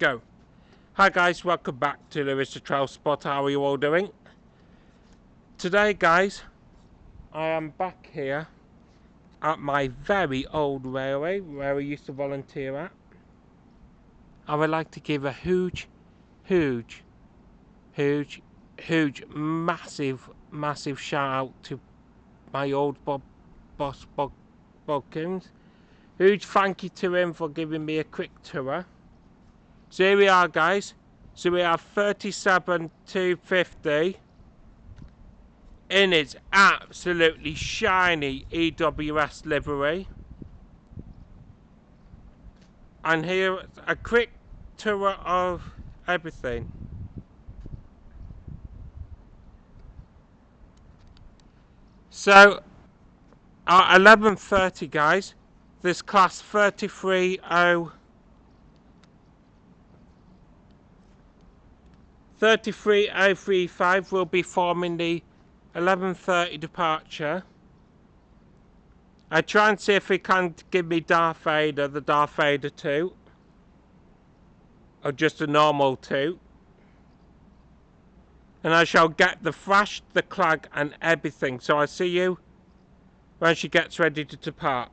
Go. Hi guys, welcome back to Lewis the Trail Spot. How are you all doing? Today guys, I am back here at my very old railway where I used to volunteer at. I would like to give a huge, massive shout out to my old boss Bodkins. Huge thank you to him for giving me a quick tour. So here we are guys, so we have 37250 in its absolutely shiny EWS livery. And here a quick tour of everything. So at 11:30 guys, this class 33035 will be forming the 11:30 departure. I try and see if he can give me Darth Vader, the Darth Vader 2, or just a normal 2. And I shall get the flash, the clag and everything. So I see you when she gets ready to depart.